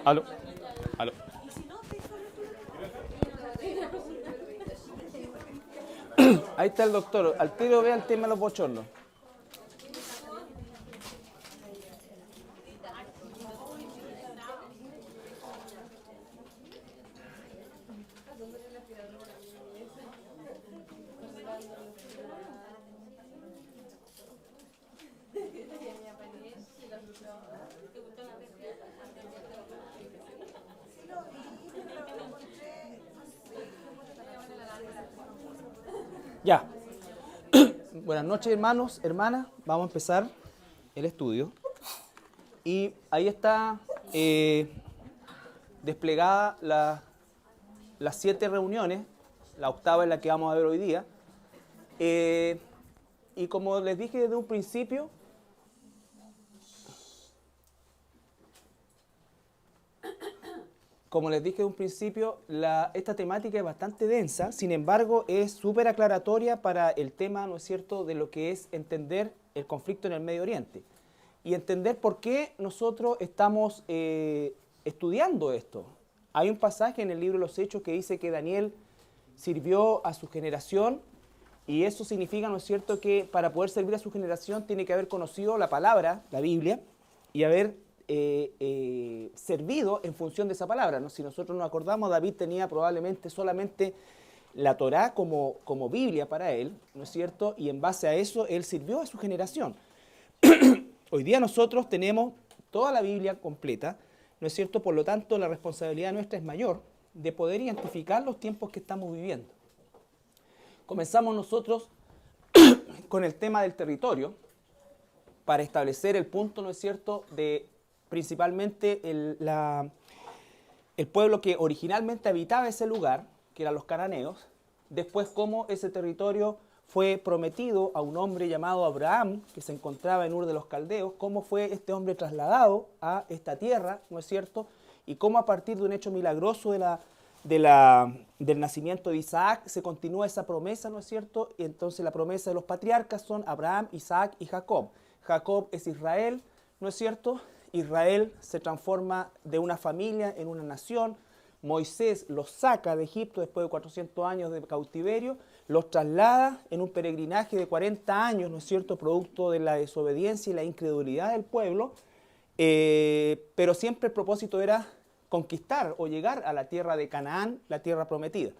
Aló, aló. Ahí está el doctor. Al tiro vea el tema de los bochornos. Ya. Buenas noches, hermanos, hermanas. Vamos a empezar el estudio. Y ahí está desplegada las 7 reuniones, la octava es la que vamos a ver hoy día. Y como les dije desde un principio, esta temática es bastante densa, sin embargo es súper aclaratoria para el tema, ¿no es cierto?, de lo que es entender el conflicto en el Medio Oriente y entender por qué nosotros estamos estudiando esto. Hay un pasaje en el libro de los Hechos que dice que Daniel sirvió a su generación y eso significa, ¿no es cierto?, que para poder servir a su generación tiene que haber conocido la palabra, la Biblia, y haber servido en función de esa palabra, ¿no? Si nosotros nos acordamos, David tenía probablemente solamente la Torá como Biblia para él, ¿no es cierto? Y en base a eso, él sirvió a su generación. Hoy día nosotros tenemos toda la Biblia completa, ¿no es cierto? Por lo tanto, la responsabilidad nuestra es mayor de poder identificar los tiempos que estamos viviendo. Comenzamos nosotros con el tema del territorio para establecer el punto, ¿no es cierto?, de principalmente el pueblo que originalmente habitaba ese lugar, que eran los cananeos, después cómo ese territorio fue prometido a un hombre llamado Abraham, que se encontraba en Ur de los Caldeos, cómo fue este hombre trasladado a esta tierra, ¿no es cierto?, y cómo a partir de un hecho milagroso del nacimiento de Isaac se continúa esa promesa, ¿no es cierto?, y entonces la promesa de los patriarcas son Abraham, Isaac y Jacob. Jacob es Israel, ¿no es cierto?, Israel se transforma de una familia en una nación. Moisés los saca de Egipto después de 400 años de cautiverio, los traslada en un peregrinaje de 40 años, ¿no es cierto?, producto de la desobediencia y la incredulidad del pueblo, pero siempre el propósito era conquistar o llegar a la tierra de Canaán, la tierra prometida.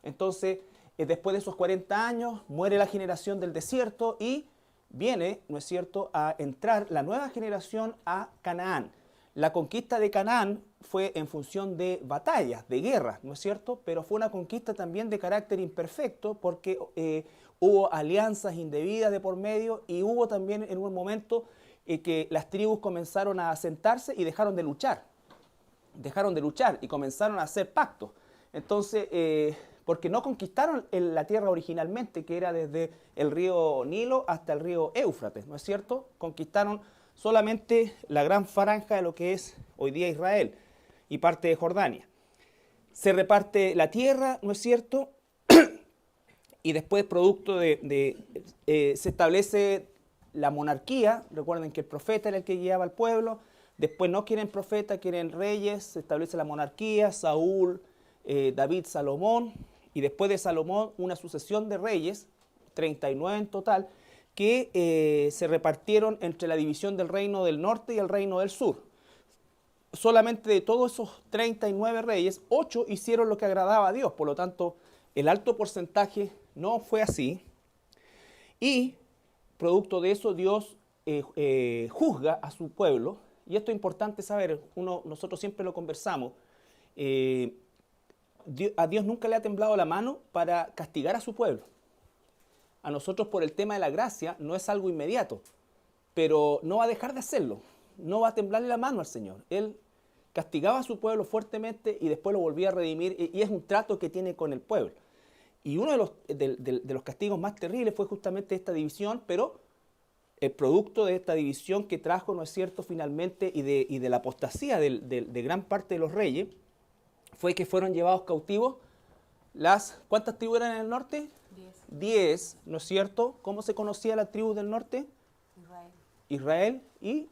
Entonces, después de esos 40 años, muere la generación del desierto y viene, ¿no es cierto?, a entrar la nueva generación a Canaán. La conquista de Canaán fue en función de batallas, de guerras, ¿no es cierto?, pero fue una conquista también de carácter imperfecto porque hubo alianzas indebidas de por medio y hubo también en un momento que las tribus comenzaron a asentarse y dejaron de luchar y comenzaron a hacer pactos. Entonces, porque no conquistaron la tierra originalmente, que era desde el río Nilo hasta el río Éufrates, ¿no es cierto? Conquistaron solamente la gran franja de lo que es hoy día Israel y parte de Jordania. Se reparte la tierra, ¿no es cierto? Y después, producto se establece la monarquía. Recuerden que el profeta era el que guiaba al pueblo. Después no quieren profeta, quieren reyes. Se establece la monarquía, Saúl, David, Salomón. Y después de Salomón, una sucesión de reyes, 39 en total, que se repartieron entre la división del reino del norte y el reino del sur. Solamente de todos esos 39 reyes, 8 hicieron lo que agradaba a Dios. Por lo tanto, el alto porcentaje no fue así. Y producto de eso, Dios juzga a su pueblo. Y esto es importante saber, nosotros siempre lo conversamos. A Dios nunca le ha temblado la mano para castigar a su pueblo. A nosotros por el tema de la gracia no es algo inmediato, pero no va a dejar de hacerlo. No va a temblarle la mano al Señor. Él castigaba a su pueblo fuertemente y después lo volvía a redimir y es un trato que tiene con el pueblo. Y uno de los castigos más terribles fue justamente esta división, pero el producto de esta división que trajo, ¿no es cierto?, finalmente y de la apostasía de gran parte de los reyes, fue que fueron llevados cautivos ¿cuántas tribus eran en el norte? 10, ¿no es cierto? ¿Cómo se conocía la tribu del norte? Israel y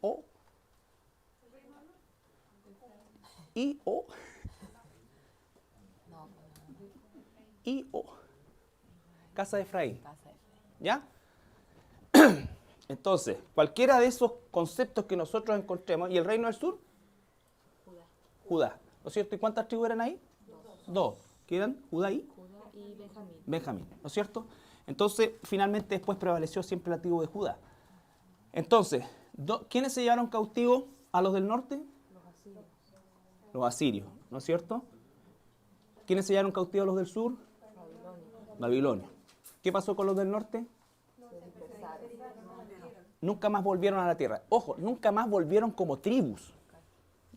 I-O. I-O. Casa de Efraín. ¿Ya? Entonces, cualquiera de esos conceptos que nosotros encontremos, ¿y el reino del sur? Judá. Judá, ¿no es cierto? ¿Y cuántas tribus eran ahí? Dos. ¿Qué eran? Judá y Benjamín. Benjamín, ¿no es cierto? Entonces, finalmente después prevaleció siempre la tribu de Judá. Entonces, ¿quiénes se llevaron cautivos a los del norte? Los asirios. Los asirios, ¿no es cierto? ¿Quiénes se llevaron cautivos a los del sur? Babilonia. Babilonia. ¿Qué pasó con los del norte? Se dispersaron. Nunca más volvieron a la tierra. Ojo, nunca más volvieron como tribus,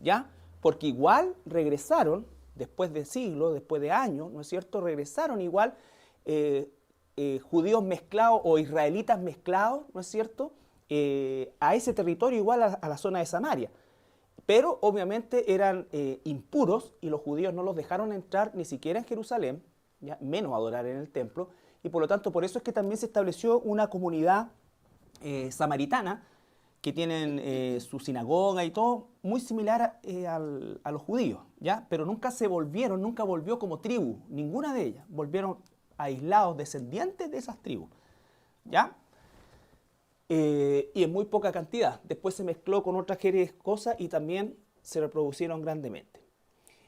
¿ya? Porque igual regresaron, después de siglos, después de años, ¿no es cierto? Regresaron igual judíos mezclados o israelitas mezclados, ¿no es cierto? A ese territorio igual a la zona de Samaria. Pero obviamente eran impuros y los judíos no los dejaron entrar ni siquiera en Jerusalén, ¿ya? Menos adorar en el templo, y por lo tanto por eso es que también se estableció una comunidad samaritana que tienen su sinagoga y todo, muy similar a los judíos, ¿ya? Pero nunca volvió como tribu, ninguna de ellas, volvieron aislados, descendientes de esas tribus, ¿ya? Y en muy poca cantidad. Después se mezcló con otras cosas y también se reproducieron grandemente.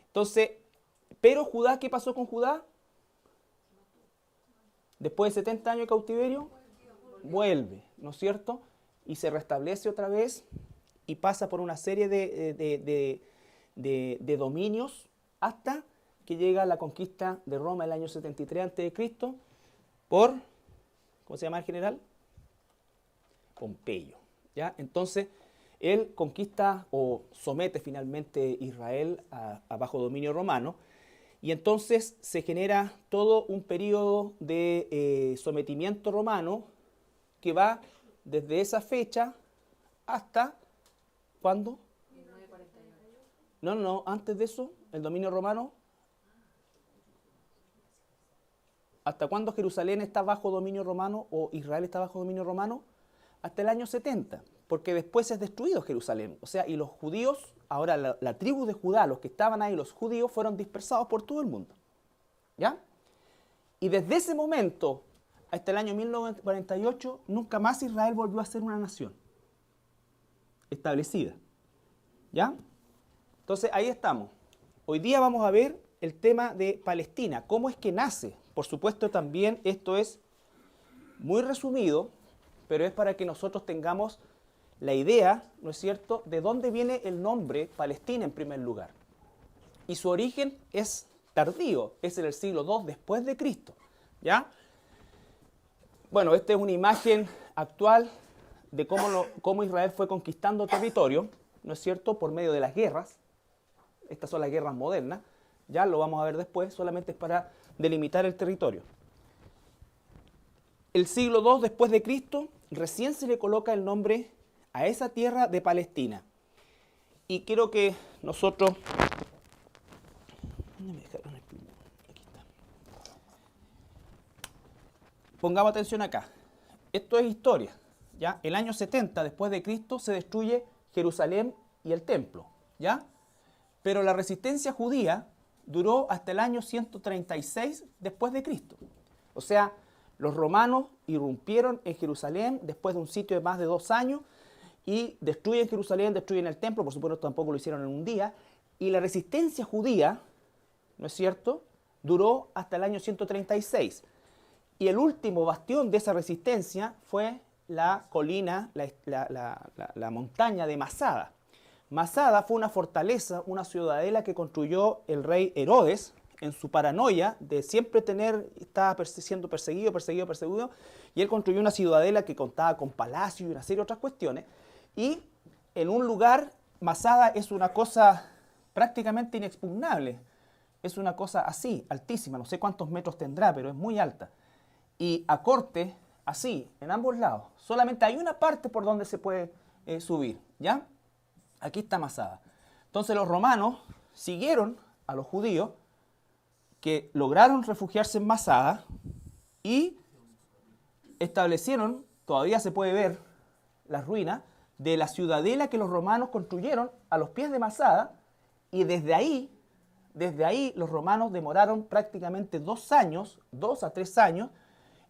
Entonces, pero Judá, ¿qué pasó con Judá? Después de 70 años de cautiverio, vuelve, ¿no es cierto? Y se restablece otra vez y pasa por una serie de dominios hasta que llega la conquista de Roma el año 73 a.C. por, ¿cómo se llama el general? Pompeyo, ¿ya? Entonces, él conquista o somete finalmente Israel a bajo dominio romano, y entonces se genera todo un periodo de sometimiento romano que va desde esa fecha hasta, ¿cuándo? 1948. No, antes de eso, el dominio romano. ¿Hasta cuándo Jerusalén está bajo dominio romano o Israel está bajo dominio romano? Hasta el año 70, porque después es destruido Jerusalén. O sea, y los judíos, ahora la tribu de Judá, los que estaban ahí, los judíos, fueron dispersados por todo el mundo. ¿Ya? Y desde ese momento hasta el año 1948, nunca más Israel volvió a ser una nación establecida. ¿Ya? Entonces, ahí estamos. Hoy día vamos a ver el tema de Palestina, cómo es que nace. Por supuesto, también esto es muy resumido, pero es para que nosotros tengamos la idea, ¿no es cierto?, de dónde viene el nombre Palestina en primer lugar. Y su origen es tardío, es en el siglo II después de Cristo, ¿ya? Bueno, esta es una imagen actual de cómo Israel fue conquistando territorio, ¿no es cierto?, por medio de las guerras. Estas son las guerras modernas, ya lo vamos a ver después, solamente es para delimitar el territorio. El siglo II después de Cristo, recién se le coloca el nombre a esa tierra de Palestina. Y quiero que nosotros... ¿Dónde me dejaron el plumón? Aquí está. Pongamos atención acá. Esto es historia, ¿ya? El año 70 después de Cristo se destruye Jerusalén y el templo, ¿ya? Pero la resistencia judía duró hasta el año 136 después de Cristo. O sea, los romanos irrumpieron en Jerusalén después de un sitio de más de 2 años y destruyen Jerusalén, destruyen el templo, por supuesto tampoco lo hicieron en un día, y la resistencia judía, ¿no es cierto?, duró hasta el año 136. Y el último bastión de esa resistencia fue la colina, la montaña de Masada. Masada fue una fortaleza, una ciudadela que construyó el rey Herodes en su paranoia de siempre estaba siendo perseguido, y él construyó una ciudadela que contaba con palacio y una serie de otras cuestiones, y en un lugar, Masada es una cosa prácticamente inexpugnable, es una cosa así, altísima, no sé cuántos metros tendrá, pero es muy alta, y a corte, así, en ambos lados, solamente hay una parte por donde se puede subir, ¿ya? Aquí está Masada. Entonces los romanos siguieron a los judíos que lograron refugiarse en Masada y establecieron, todavía se puede ver las ruinas, de la ciudadela que los romanos construyeron a los pies de Masada Y desde ahí los romanos demoraron prácticamente 2 años, 2 a 3 años,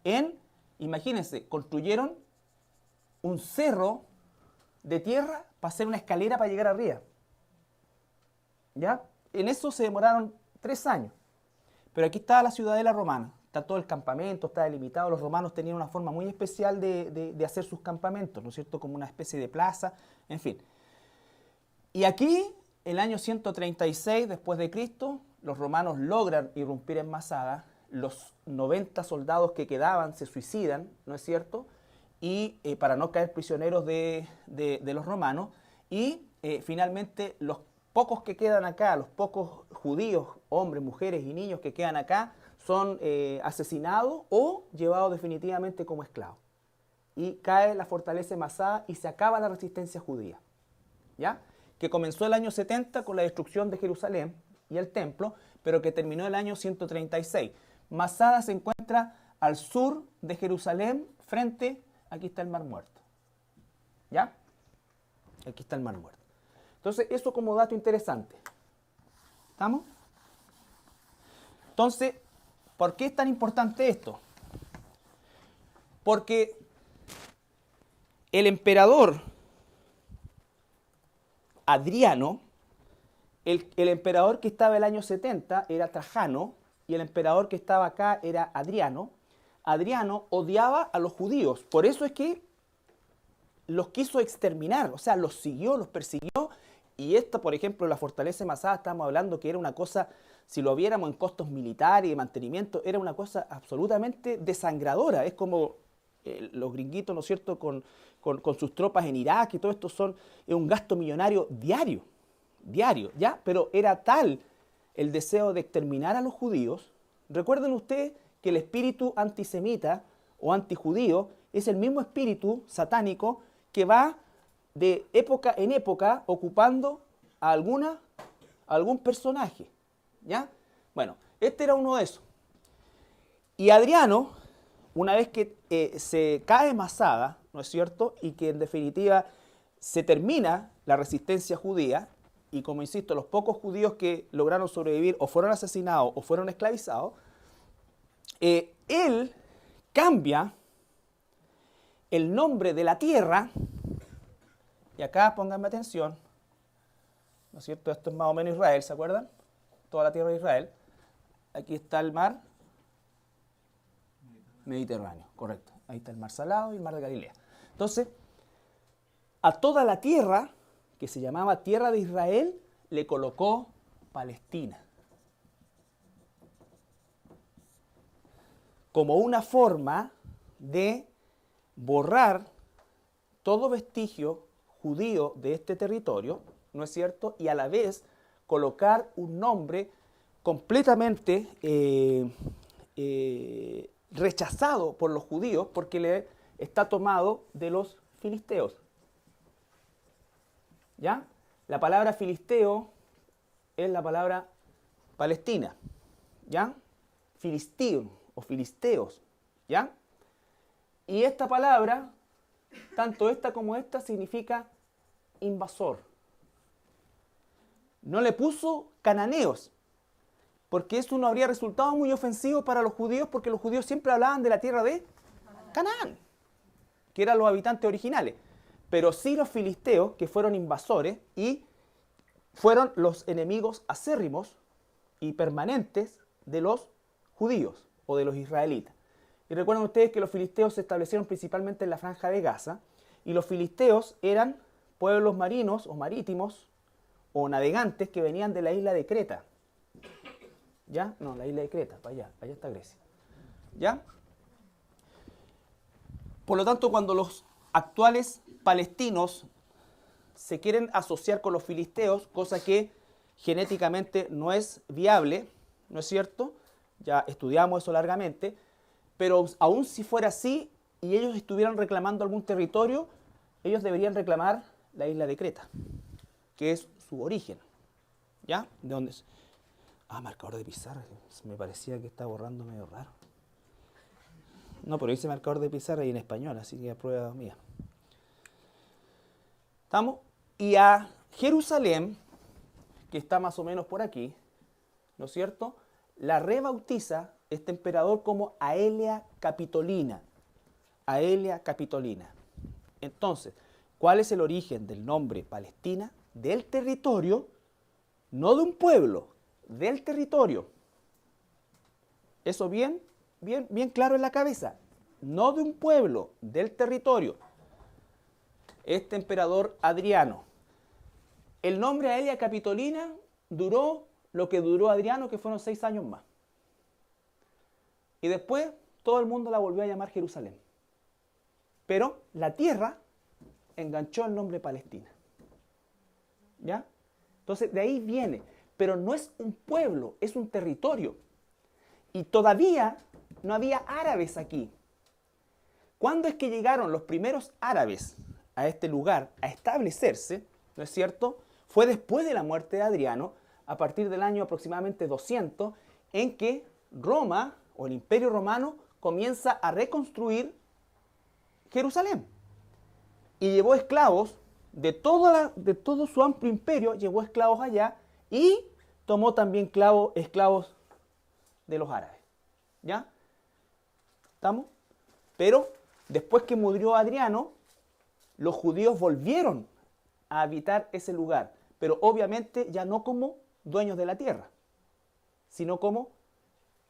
en, imagínense, construyeron un cerro de tierra para hacer una escalera para llegar arriba. ¿Ya? En eso se demoraron 3 años. Pero aquí está la ciudadela romana, está todo el campamento, está delimitado. Los romanos tenían una forma muy especial de hacer sus campamentos, ¿no es cierto? Como una especie de plaza, en fin. Y aquí, el año 136 después de Cristo, los romanos logran irrumpir en Masada. Los 90 soldados que quedaban se suicidan, ¿no es cierto? Y para no caer prisioneros de los romanos. Y finalmente los pocos que quedan acá, los pocos judíos, hombres, mujeres y niños que quedan acá, son asesinados o llevados definitivamente como esclavos. Y cae la fortaleza de Masada y se acaba la resistencia judía, ¿ya? Que comenzó el año 70 con la destrucción de Jerusalén y el templo, pero que terminó el año 136. Masada se encuentra al sur de Jerusalén, frente, aquí está el Mar Muerto, ¿ya? Aquí está el Mar Muerto. Entonces, eso como dato interesante. ¿Estamos? Entonces, ¿por qué es tan importante esto? Porque el emperador Adriano, el emperador que estaba el año 70 era Trajano, y el emperador que estaba acá era Adriano. Adriano odiaba a los judíos, por eso es que los quiso exterminar, o sea, los siguió, los persiguió. Y esta, por ejemplo, la fortaleza de Masada, estamos hablando que era una cosa, si lo viéramos en costos militares y de mantenimiento, era una cosa absolutamente desangradora. Es como los gringuitos, ¿no es cierto?, con sus tropas en Irak y todo esto es un gasto millonario diario, ¿ya? Pero era tal el deseo de exterminar a los judíos. Recuerden ustedes que el espíritu antisemita o antijudío es el mismo espíritu satánico que va de época en época ocupando a algún personaje, ¿ya? Bueno, este era uno de esos. Y Adriano, una vez que se cae Masada, ¿no es cierto?, y que en definitiva se termina la resistencia judía, y como insisto, los pocos judíos que lograron sobrevivir o fueron asesinados o fueron esclavizados, él cambia el nombre de la tierra. Y acá pónganme atención, ¿no es cierto? Esto es más o menos Israel, ¿se acuerdan? Toda la tierra de Israel. Aquí está el mar Mediterráneo, correcto. Ahí está el mar Salado y el mar de Galilea. Entonces, a toda la tierra, que se llamaba tierra de Israel, le colocó Palestina. Como una forma de borrar todo vestigio judío de este territorio, ¿no es cierto? Y a la vez colocar un nombre completamente rechazado por los judíos porque le está tomado de los filisteos. ¿Ya? La palabra filisteo es la palabra Palestina, ¿ya? Filisteo o filisteos, ¿ya? Y esta palabra, tanto esta como esta, significa invasor. No le puso cananeos, porque eso no habría resultado muy ofensivo para los judíos, porque los judíos siempre hablaban de la tierra de Canaán, que eran los habitantes originales. Pero sí los filisteos, que fueron invasores y fueron los enemigos acérrimos y permanentes de los judíos o de los israelitas. Y recuerden ustedes que los filisteos se establecieron principalmente en la franja de Gaza, y los filisteos eran pueblos marinos o marítimos o navegantes que venían de la isla de Creta. ¿Ya? No, la isla de Creta, para allá está Grecia. ¿Ya? Por lo tanto, cuando los actuales palestinos se quieren asociar con los filisteos, cosa que genéticamente no es viable, ¿no es cierto? Ya estudiamos eso largamente, pero aún si fuera así y ellos estuvieran reclamando algún territorio, ellos deberían reclamar la isla de Creta, que es su origen. ¿Ya? ¿De dónde es? Ah, marcador de pizarra. Me parecía que estaba borrando medio raro. No, pero dice marcador de pizarra y en español, así que a prueba mía. ¿Estamos? Y a Jerusalén, que está más o menos por aquí, ¿no es cierto?, la rebautiza este emperador como Aelia Capitolina. Aelia Capitolina. Entonces, ¿cuál es el origen del nombre Palestina? Del territorio, no de un pueblo, del territorio. Eso bien claro en la cabeza. No de un pueblo, del territorio. Este emperador Adriano. El nombre Aelia Capitolina duró lo que duró Adriano, que fueron 6 años más. Y después todo el mundo la volvió a llamar Jerusalén. Pero la tierra enganchó el nombre Palestina. ¿Ya? Entonces de ahí viene. Pero no es un pueblo, es un territorio. Y todavía no había árabes aquí. ¿Cuándo es que llegaron los primeros árabes a este lugar a establecerse? ¿No es cierto? Fue después de la muerte de Adriano, a partir del año aproximadamente 200, en que Roma, o el Imperio Romano, comienza a reconstruir Jerusalén. Y llevó esclavos de todo su amplio imperio, llevó esclavos allá y tomó también esclavos de los árabes. ¿Ya? ¿Estamos? Pero después que murió Adriano, los judíos volvieron a habitar ese lugar, pero obviamente ya no como dueños de la tierra, sino como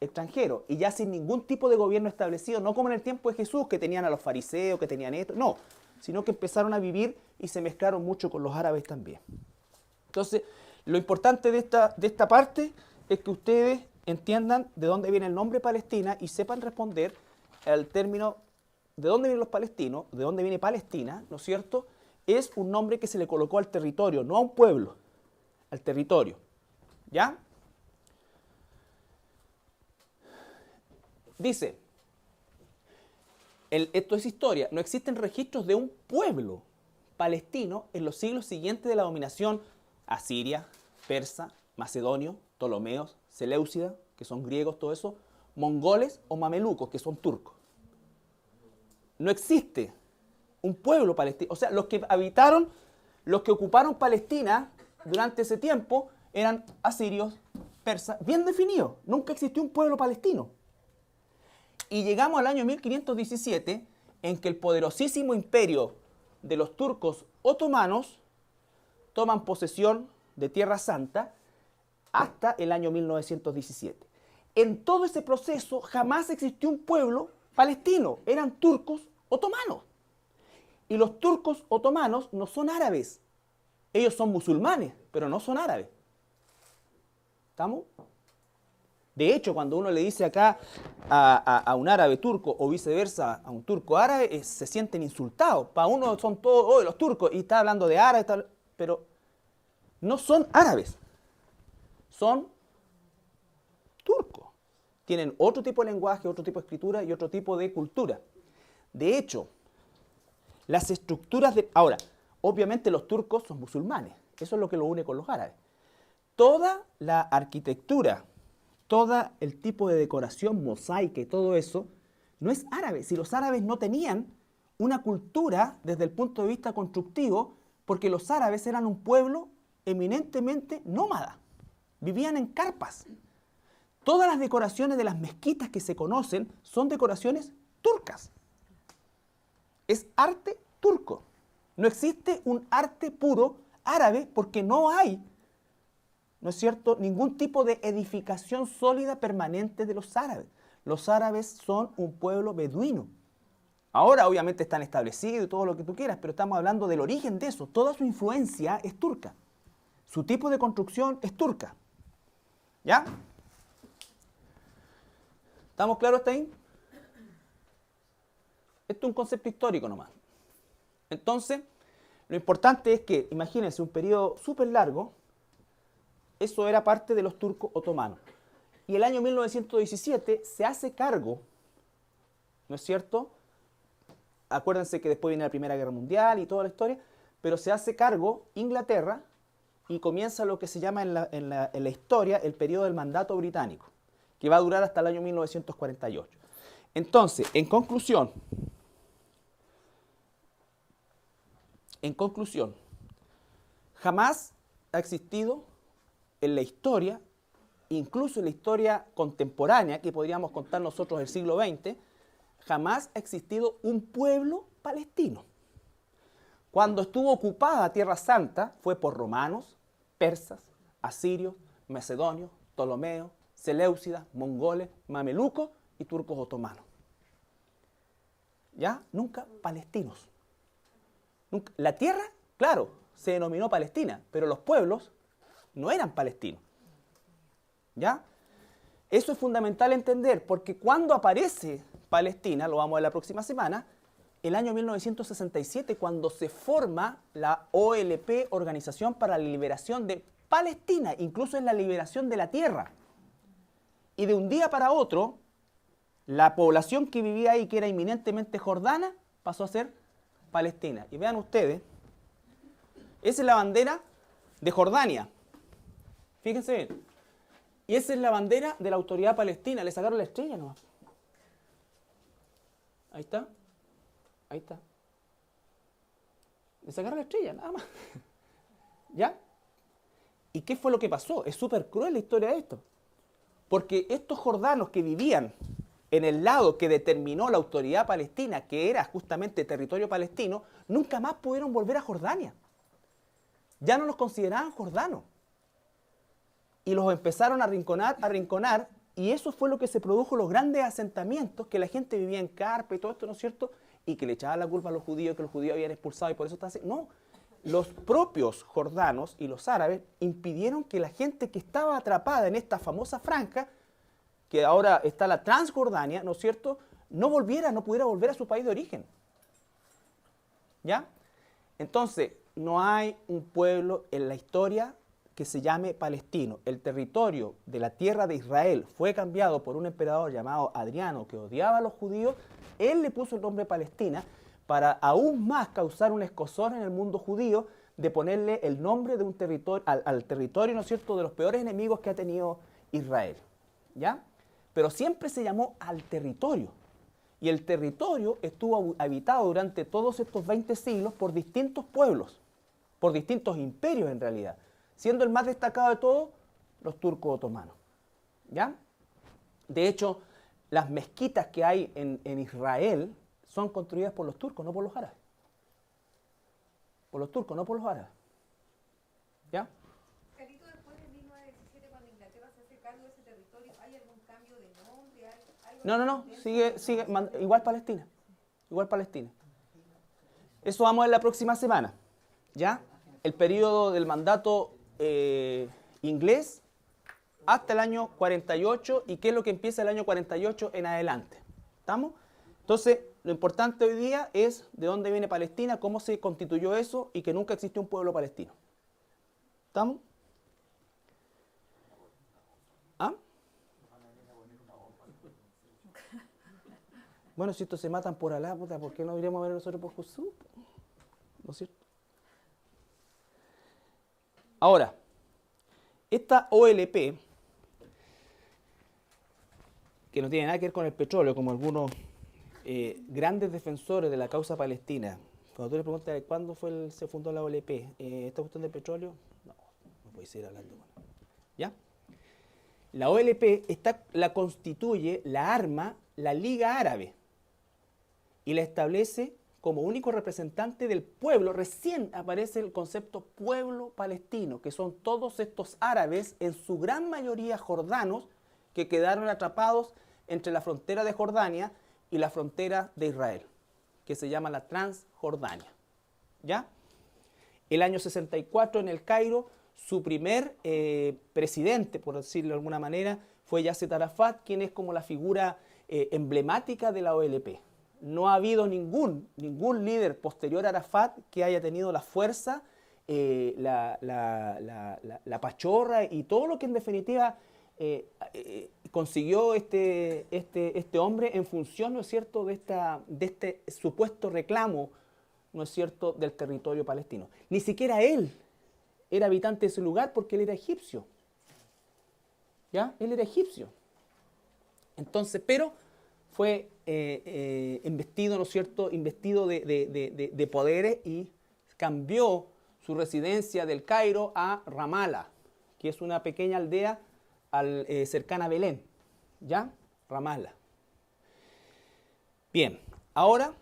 extranjeros, y ya sin ningún tipo de gobierno establecido, no como en el tiempo de Jesús, que tenían a los fariseos, que tenían esto, no, sino que empezaron a vivir y se mezclaron mucho con los árabes también. Entonces, lo importante de esta parte es que ustedes entiendan de dónde viene el nombre Palestina y sepan responder al término de dónde vienen los palestinos, de dónde viene Palestina, ¿no es cierto? Es un nombre que se le colocó al territorio, no a un pueblo, al territorio. ¿Ya? Dice, esto es historia, no existen registros de un pueblo palestino en los siglos siguientes de la dominación asiria, persa, macedonio, ptolomeos, seleucida, que son griegos, todo eso, mongoles o mamelucos, que son turcos. No existe un pueblo palestino. O sea, los que ocuparon Palestina durante ese tiempo eran asirios, persas, bien definidos. Nunca existió un pueblo palestino. Y llegamos al año 1517, en que el poderosísimo imperio de los turcos otomanos toman posesión de Tierra Santa hasta el año 1917. En todo ese proceso jamás existió un pueblo palestino, eran turcos otomanos. Y los turcos otomanos no son árabes. Ellos son musulmanes, pero no son árabes. ¿Estamos? De hecho, cuando uno le dice acá a un árabe turco o viceversa a un turco árabe, se sienten insultados. Para uno son todos los turcos y está hablando de árabes, pero no son árabes. Son turcos. Tienen otro tipo de lenguaje, otro tipo de escritura y otro tipo de cultura. De hecho, las estructuras de... Ahora, obviamente los turcos son musulmanes. Eso es lo que los une con los árabes. Toda la arquitectura, todo el tipo de decoración mosaica y todo eso, no es árabe. Si los árabes no tenían una cultura desde el punto de vista constructivo, porque los árabes eran un pueblo eminentemente nómada. Vivían en carpas. Todas las decoraciones de las mezquitas que se conocen son decoraciones turcas. Es arte turco. No existe un arte puro árabe porque no hay, ¿no es cierto?, ningún tipo de edificación sólida permanente de los árabes. Los árabes son un pueblo beduino. Ahora obviamente están establecidos y todo lo que tú quieras, pero estamos hablando del origen de eso. Toda su influencia es turca. Su tipo de construcción es turca. ¿Ya? ¿Estamos claros hasta ahí? Esto es un concepto histórico nomás. Entonces, lo importante es que, imagínense, un periodo súper largo, eso era parte de los turcos otomanos. Y el año 1917 se hace cargo, ¿no es cierto? Acuérdense que después viene la Primera Guerra Mundial y toda la historia, pero se hace cargo Inglaterra y comienza lo que se llama en la historia el periodo del mandato británico, que va a durar hasta el año 1948. Entonces, en conclusión, jamás ha existido en la historia, incluso en la historia contemporánea, que podríamos contar nosotros del siglo XX, jamás ha existido un pueblo palestino. Cuando estuvo ocupada Tierra Santa fue por romanos, persas, asirios, macedonios, ptolomeos, seleucidas, mongoles, mamelucos y turcos otomanos. ¿Ya? Nunca palestinos. Nunca. La tierra, claro, se denominó Palestina, pero los pueblos no eran palestinos. ¿Ya? Eso es fundamental entender, porque cuando aparece Palestina, lo vamos a ver la próxima semana, el año 1967, cuando se forma la OLP, Organización para la Liberación de Palestina, incluso en la liberación de la tierra. Y de un día para otro, la población que vivía ahí, que era inminentemente jordana, pasó a ser palestina. Y vean ustedes, esa es la bandera de Jordania. Fíjense bien. Y esa es la bandera de la autoridad palestina. Le sacaron la estrella nomás. Ahí está. Ahí está. Le sacaron la estrella, nada más. ¿Ya? ¿Y qué fue lo que pasó? Es súper cruel la historia de esto. Porque estos jordanos que vivían en el lado que determinó la autoridad palestina, que era justamente territorio palestino, nunca más pudieron volver a Jordania. Ya no los consideraban jordanos. Y los empezaron a arrinconar, y eso fue lo que se produjo, los grandes asentamientos, que la gente vivía en carpa y todo esto, ¿no es cierto? Y que le echaban la culpa a los judíos, que los judíos habían expulsado y por eso está así. No, los propios jordanos y los árabes impidieron que la gente que estaba atrapada en esta famosa franja, que ahora está la Transjordania, ¿no es cierto?, no pudiera volver a su país de origen. ¿Ya? Entonces, no hay un pueblo en la historia que se llame palestino. El territorio de la tierra de Israel fue cambiado por un emperador llamado Adriano, que odiaba a los judíos. Él le puso el nombre Palestina para aún más causar un escozor en el mundo judío, de ponerle el nombre de un territorio, al territorio, ¿no es cierto?, de los peores enemigos que ha tenido Israel. ¿Ya? Pero siempre se llamó al territorio. Y el territorio estuvo habitado durante todos estos 20 siglos por distintos pueblos, por distintos imperios en realidad, siendo el más destacado de todos los turcos otomanos. ¿Ya? De hecho, las mezquitas que hay en Israel son construidas por los turcos, no por los árabes. Por los turcos, no por los árabes. ¿Ya? Carito, después de 1917, cuando Inglaterra se hace cargo de ese territorio, ¿hay algún cambio de nombre? No, sigue, igual Palestina. Igual Palestina. Eso vamos a ver la próxima semana. ¿Ya? El periodo del mandato inglés hasta el año 48 y qué es lo que empieza el año 48 en adelante. ¿Estamos? Entonces, lo importante hoy día es de dónde viene Palestina, cómo se constituyó eso y que nunca existió un pueblo palestino. ¿Estamos? ¿Ah? Bueno, si estos se matan por Alá, puta, ¿por qué no iríamos a ver nosotros por Jesús? ¿No es cierto? Ahora, esta OLP, que no tiene nada que ver con el petróleo, como algunos grandes defensores de la causa palestina, cuando tú le preguntas cuándo se fundó la OLP, ¿esta cuestión del petróleo? No puede ser hablando. ¿Ya? La OLP la constituye, la arma, la Liga Árabe, y la establece como único representante del pueblo. Recién aparece el concepto pueblo palestino, que son todos estos árabes, en su gran mayoría jordanos, que quedaron atrapados entre la frontera de Jordania y la frontera de Israel, que se llama la Transjordania. ¿Ya? El año 64 en el Cairo, su primer presidente, por decirlo de alguna manera, fue Yasser Arafat, quien es como la figura emblemática de la OLP. No ha habido ningún líder posterior a Arafat que haya tenido la fuerza, la pachorra y todo lo que en definitiva consiguió este hombre en función, ¿no es cierto?, de este supuesto reclamo, ¿no es cierto?, del territorio palestino. Ni siquiera él era habitante de ese lugar porque él era egipcio. ¿Ya? Él era egipcio. Entonces, pero fue investido, ¿no es cierto?, investido de poderes y cambió su residencia del Cairo a Ramallah, que es una pequeña aldea cercana a Belén, ¿ya? Ramala. Bien, ahora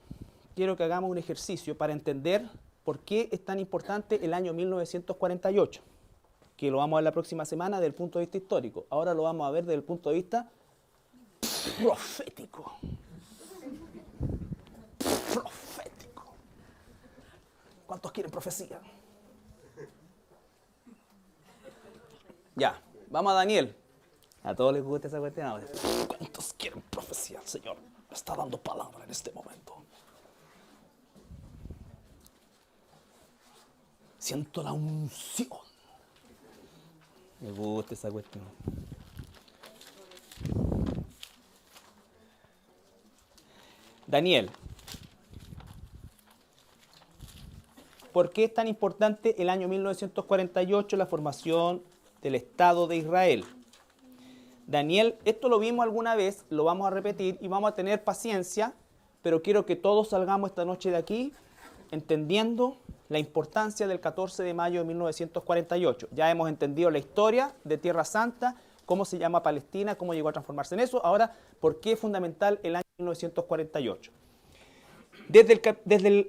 quiero que hagamos un ejercicio para entender por qué es tan importante el año 1948, que lo vamos a ver la próxima semana desde el punto de vista histórico. Ahora lo vamos a ver desde el punto de vista profético. Profético. ¿Cuántos quieren profecía? Ya, vamos a Daniel. A todos les gusta esa cuestión. ¿Cuántos quieren profecía? El Señor me está dando palabra en este momento. Siento la unción. Me gusta esa cuestión. Daniel. ¿Por qué es tan importante el año 1948, la formación del Estado de Israel? Daniel, esto lo vimos alguna vez, lo vamos a repetir y vamos a tener paciencia, pero quiero que todos salgamos esta noche de aquí entendiendo la importancia del 14 de mayo de 1948. Ya hemos entendido la historia de Tierra Santa, cómo se llama Palestina, cómo llegó a transformarse en eso. Ahora, ¿por qué es fundamental el año 1948? Desde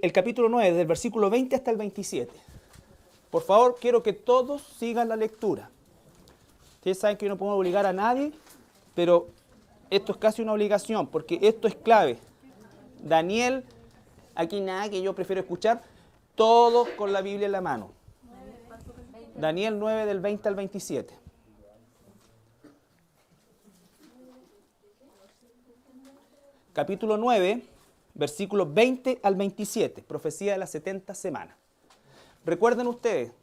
el capítulo 9, desde el versículo 20 hasta el 27. Por favor, quiero que todos sigan la lectura. Ustedes saben que yo no puedo obligar a nadie, pero esto es casi una obligación, porque esto es clave. Daniel, aquí nada que yo prefiero escuchar, todos con la Biblia en la mano. Daniel 9 del 20 al 27. Capítulo 9, versículos 20 al 27, profecía de las 70 semanas. Recuerden ustedes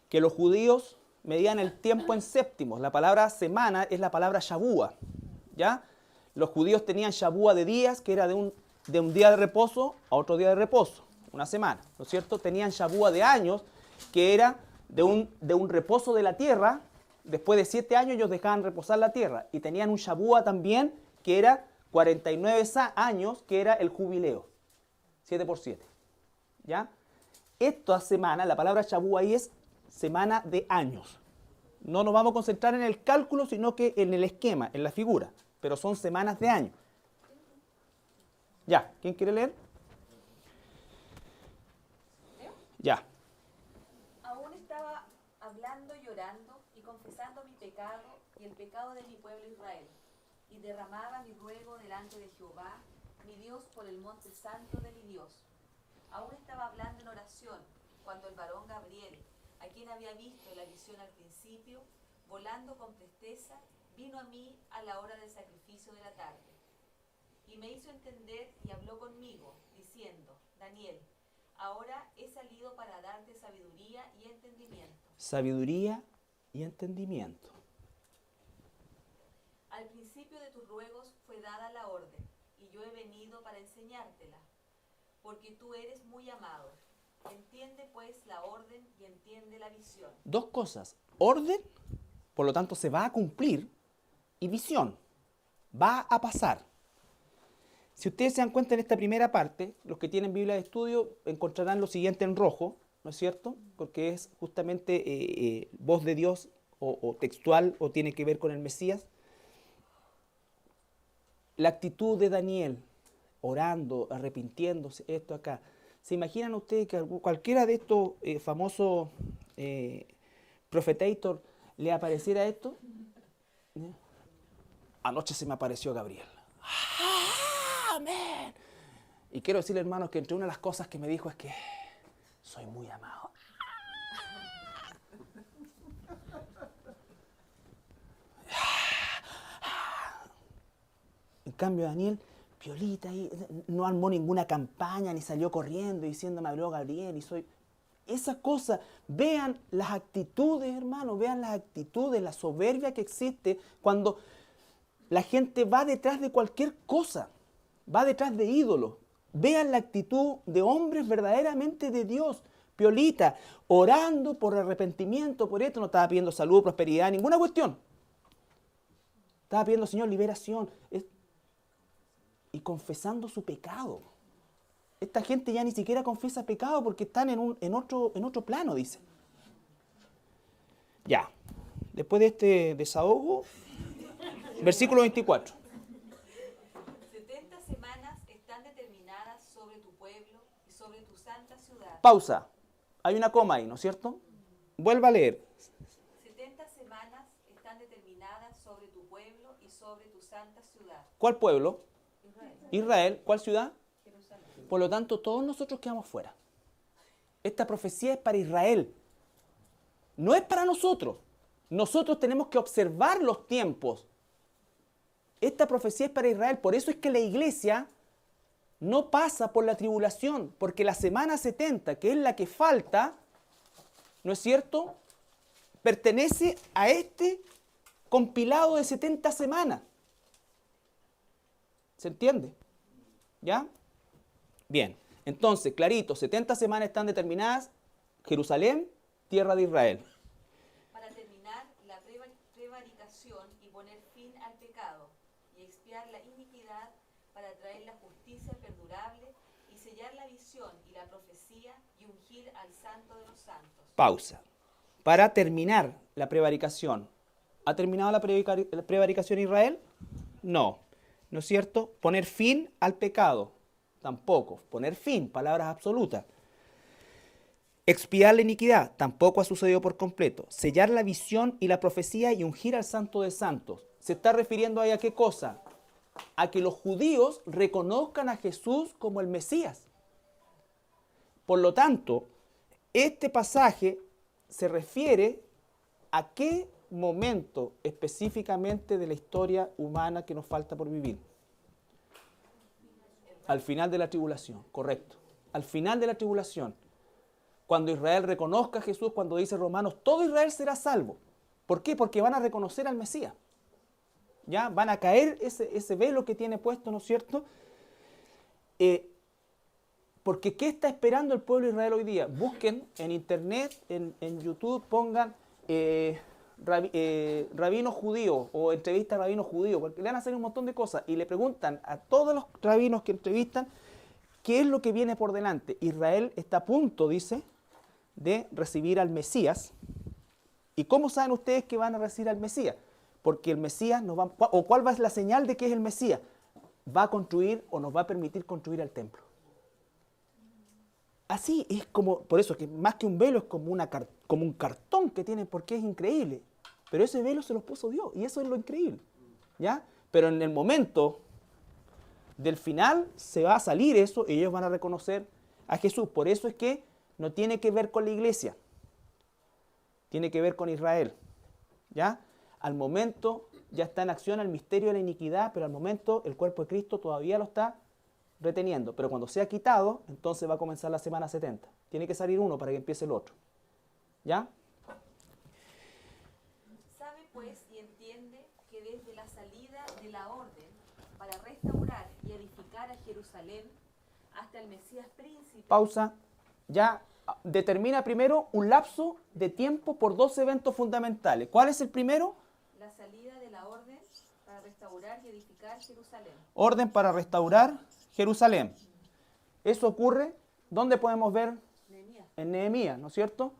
que los judíos medían el tiempo en séptimos. La palabra semana es la palabra shabúa, ¿ya? Los judíos tenían shabúa de días, que era de un día de reposo a otro día de reposo, una semana, ¿no es cierto? Tenían shabúa de años, que era de un reposo de la tierra. Después de 7 años ellos dejaban reposar la tierra. Y tenían un shabúa también, que era 49 años, que era el jubileo, 7 por 7, ¿ya? Esta semana, la palabra shabúa ahí es semana de años. No nos vamos a concentrar en el cálculo, sino que en el esquema, en la figura. Pero son semanas de años. Ya, ¿quién quiere leer? Ya. Aún estaba hablando, llorando y confesando mi pecado y el pecado de mi pueblo Israel. Y derramaba mi ruego delante de Jehová, mi Dios, por el monte santo de mi Dios. Aún estaba hablando en oración, cuando el varón Gabriel, a quien había visto la visión al principio, volando con presteza, vino a mí a la hora del sacrificio de la tarde. Y me hizo entender y habló conmigo, diciendo, Daniel, ahora he salido para darte sabiduría y entendimiento. Sabiduría y entendimiento. Al principio de tus ruegos fue dada la orden, y yo he venido para enseñártela, porque tú eres muy amado. Entiende pues la orden y entiende la visión. Dos cosas. Orden, por lo tanto se va a cumplir, y visión, va a pasar. Si ustedes se dan cuenta en esta primera parte, los que tienen Biblia de estudio encontrarán lo siguiente en rojo, ¿no es cierto? Porque es justamente voz de Dios o textual o tiene que ver con el Mesías. La actitud de Daniel, orando, arrepintiéndose, esto acá. ¿Se imaginan ustedes que cualquiera de estos famosos profetator le apareciera esto? Anoche se me apareció Gabriel. Amén. Y quiero decirle, hermanos, que entre una de las cosas que me dijo es que soy muy amado. En cambio, Daniel, piolita, ahí, no armó ninguna campaña, ni salió corriendo diciendo me habló Gabriel y soy... Esas cosas, vean las actitudes, hermanos, vean las actitudes, la soberbia que existe cuando la gente va detrás de cualquier cosa, va detrás de ídolos. Vean la actitud de hombres verdaderamente de Dios. Piolita, orando por arrepentimiento, por esto, no estaba pidiendo salud, prosperidad, ninguna cuestión. Estaba pidiendo, Señor, liberación. Y confesando su pecado. Esta gente ya ni siquiera confiesa pecado porque están en otro plano, dice. Ya. Después de este desahogo, versículo 24. 70 semanas están determinadas sobre tu pueblo y sobre tu santa ciudad. Pausa. Hay una coma ahí, ¿no es cierto? Vuelva a leer. 70 semanas están determinadas sobre tu pueblo y sobre tu santa ciudad. ¿Cuál pueblo? Israel. Israel. ¿Cuál ciudad? Jerusalén. Por lo tanto, todos nosotros quedamos fuera. Esta profecía es para Israel. No es para nosotros. Nosotros tenemos que observar los tiempos. Esta profecía es para Israel. Por eso es que la iglesia no pasa por la tribulación. Porque la semana 70, que es la que falta, ¿no es cierto?, pertenece a este compilado de 70 semanas. ¿Se entiende? ¿Ya? Bien. Entonces, clarito, 70 semanas están determinadas. Jerusalén, tierra de Israel. Para terminar la prevaricación y poner fin al pecado y expiar la iniquidad, para traer la justicia perdurable y sellar la visión y la profecía y ungir al santo de los santos. Pausa. Para terminar la prevaricación. ¿Ha terminado la prevaricación Israel? No. ¿No es cierto? Poner fin al pecado. Tampoco. Poner fin, palabras absolutas. Expiar la iniquidad, tampoco ha sucedido por completo. Sellar la visión y la profecía y ungir al santo de santos. ¿Se está refiriendo ahí a qué cosa? A que los judíos reconozcan a Jesús como el Mesías. Por lo tanto, este pasaje se refiere a qué momento específicamente de la historia humana que nos falta por vivir. Al final de la tribulación, correcto. Al final de la tribulación. Cuando Israel reconozca a Jesús, cuando dice Romanos, todo Israel será salvo. ¿Por qué? Porque van a reconocer al Mesías. ¿Ya? Van a caer ese velo que tiene puesto, ¿no es cierto? Porque ¿qué está esperando el pueblo de Israel hoy día? Busquen en internet, en YouTube, pongan rabinos judíos o entrevista a rabinos judíos, porque le van a hacer un montón de cosas y le preguntan a todos los rabinos que entrevistan qué es lo que viene por delante. Israel está a punto, dice, de recibir al Mesías. ¿Y cómo saben ustedes que van a recibir al Mesías? Porque el Mesías nos va, o ¿cuál va a ser la señal de que es el Mesías? Va a construir o nos va a permitir construir el templo. Así es como, por eso que más que un velo es como un cartón que tienen, porque es increíble. Pero ese velo se los puso Dios y eso es lo increíble. ¿Ya? Pero en el momento del final se va a salir eso y ellos van a reconocer a Jesús. Por eso es que no tiene que ver con la iglesia. Tiene que ver con Israel. ¿Ya? Al momento ya está en acción el misterio de la iniquidad, pero al momento el cuerpo de Cristo todavía lo está reteniendo. Pero cuando sea quitado, entonces va a comenzar la semana 70. Tiene que salir uno para que empiece el otro. ¿Ya? Sabe pues y entiende que desde la salida de la orden para restaurar y edificar a Jerusalén hasta el Mesías príncipe. Pausa. Ya determina primero un lapso de tiempo por dos eventos fundamentales. ¿Cuál es el primero? La salida de la orden para restaurar y edificar Jerusalén. Orden para restaurar Jerusalén. Eso ocurre, ¿dónde podemos ver? Nehemías. En Nehemías, ¿no es cierto?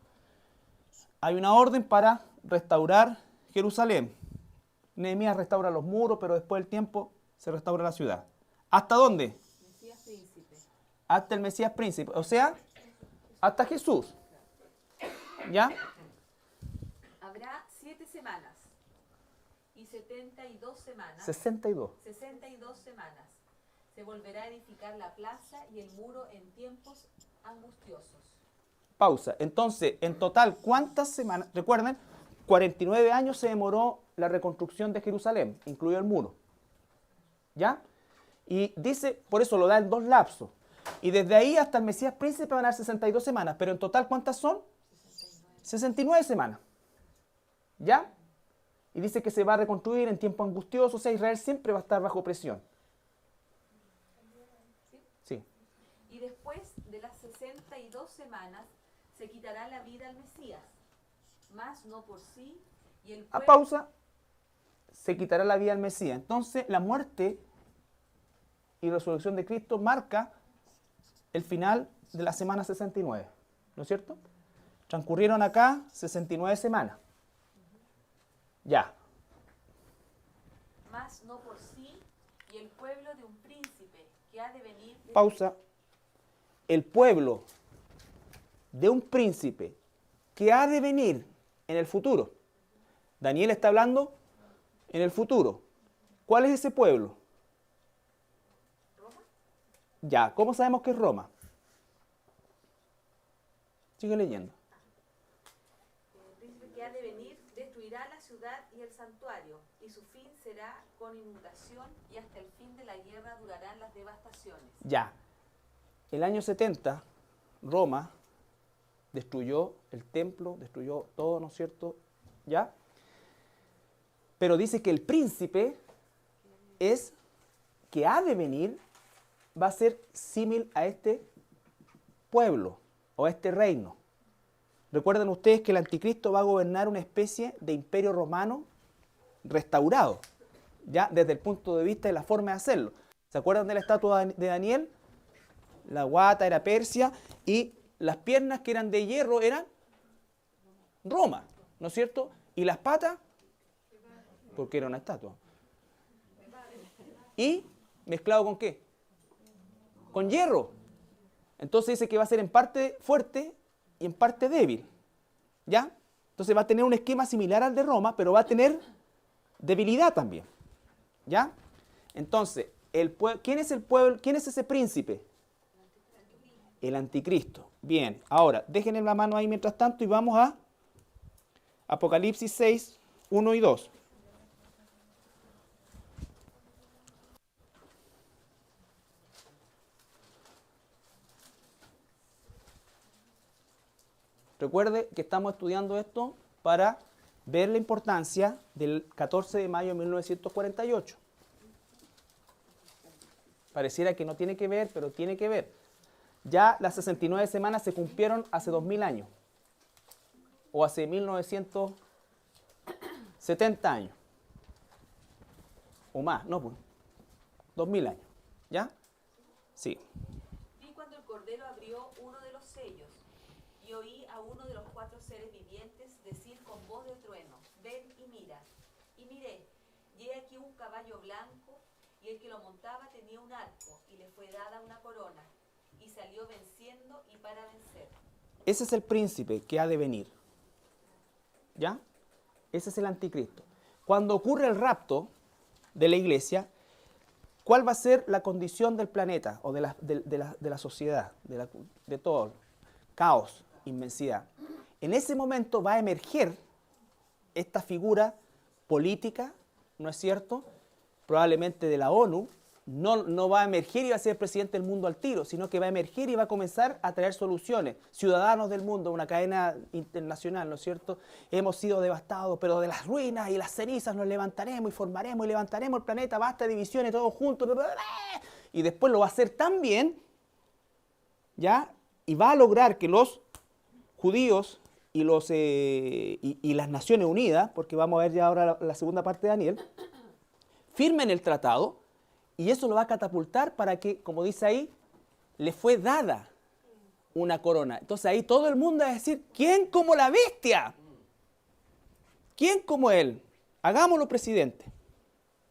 Hay una orden para restaurar Jerusalén. Nehemías restaura los muros, pero después del tiempo se restaura la ciudad. ¿Hasta dónde? Mesías príncipe. Hasta el Mesías príncipe, o sea, hasta Jesús. ¿Ya? Habrá 7 semanas y 72 semanas. 62. 62 semanas. Se volverá a edificar la plaza y el muro en tiempos angustiosos. Pausa. Entonces, en total, ¿cuántas semanas? Recuerden, 49 años se demoró la reconstrucción de Jerusalén, incluido el muro. ¿Ya? Y dice, por eso lo da en dos lapsos. Y desde ahí hasta el Mesías príncipe van a dar 62 semanas. Pero en total, ¿cuántas son? 69 semanas. ¿Ya? Y dice que se va a reconstruir en tiempos angustiosos. O sea, Israel siempre va a estar bajo presión. Sí. Y después de las 62 semanas se quitará la vida al Mesías, mas no por sí, y el A pueblo... pausa, se quitará la vida al Mesías. Entonces, la muerte y resurrección de Cristo marca el final de la semana 69. ¿No es cierto? Transcurrieron acá 69 semanas. Ya. Mas no por sí, y el pueblo de un príncipe que ha de venir. Pausa. El pueblo de un príncipe que ha de venir en el futuro. Daniel está hablando en el futuro. ¿Cuál es ese pueblo? ¿Roma? Ya, ¿cómo sabemos que es Roma? Sigue leyendo. El príncipe que ha de venir destruirá la ciudad y el santuario, y su fin será con inundación, y hasta el fin de la guerra durarán las devastaciones. Ya. El año 70, Roma destruyó el templo, destruyó todo, ¿no es cierto? ¿Ya? Pero dice que el príncipe es que ha de venir, va a ser símil a este pueblo o a este reino. Recuerden ustedes que el anticristo va a gobernar una especie de imperio romano restaurado, ya desde el punto de vista de la forma de hacerlo. ¿Se acuerdan de la estatua de Daniel? La guata era Persia y las piernas que eran de hierro eran Roma, ¿no es cierto? Y las patas, porque era una estatua. ¿Y mezclado con qué? Con hierro. Entonces dice que va a ser en parte fuerte y en parte débil. ¿Ya? Entonces va a tener un esquema similar al de Roma, pero va a tener debilidad también. ¿Ya? Entonces, ¿quién es el pueblo? ¿Quién es ese príncipe? El anticristo. Bien, ahora, déjenle la mano ahí mientras tanto y vamos a Apocalipsis 6, 1 y 2. Recuerde que estamos estudiando esto para ver la importancia del 14 de mayo de 1948. Pareciera que no tiene que ver, pero tiene que ver. Ya las 69 semanas se cumplieron hace 2000 años. O hace 1970 años. O más, no pues. 2000 años. ¿Ya? Sí. Vi cuando el Cordero abrió uno de los sellos, y oí a uno de los 4 seres vivientes decir con voz de trueno: ven y mira. Y miré, y he aquí un caballo blanco, y el que lo montaba tenía un arco, y le fue dada una corona, y salió venciendo y para vencer. Ese es el príncipe que ha de venir. ¿Ya? Ese es el anticristo. Cuando ocurre el rapto de la iglesia, ¿cuál va a ser la condición del planeta o de la sociedad, de todo? Caos, inmensidad. En ese momento va a emerger esta figura política, ¿no es cierto? Probablemente de la ONU. No va a emerger y va a ser presidente del mundo al tiro, sino que va a emerger y va a comenzar a traer soluciones. Ciudadanos del mundo, una cadena internacional, ¿no es cierto? Hemos sido devastados, pero de las ruinas y las cenizas nos levantaremos y formaremos y levantaremos el planeta, basta de divisiones, todos juntos. Y después lo va a hacer tan bien, ¿ya? Y va a lograr que los judíos y las Naciones Unidas, porque vamos a ver ya ahora la segunda parte de Daniel, firmen el tratado. Y eso lo va a catapultar para que, como dice ahí, le fue dada una corona. Entonces ahí todo el mundo va a decir, ¿quién como la bestia? ¿Quién como él? Hagámoslo presidente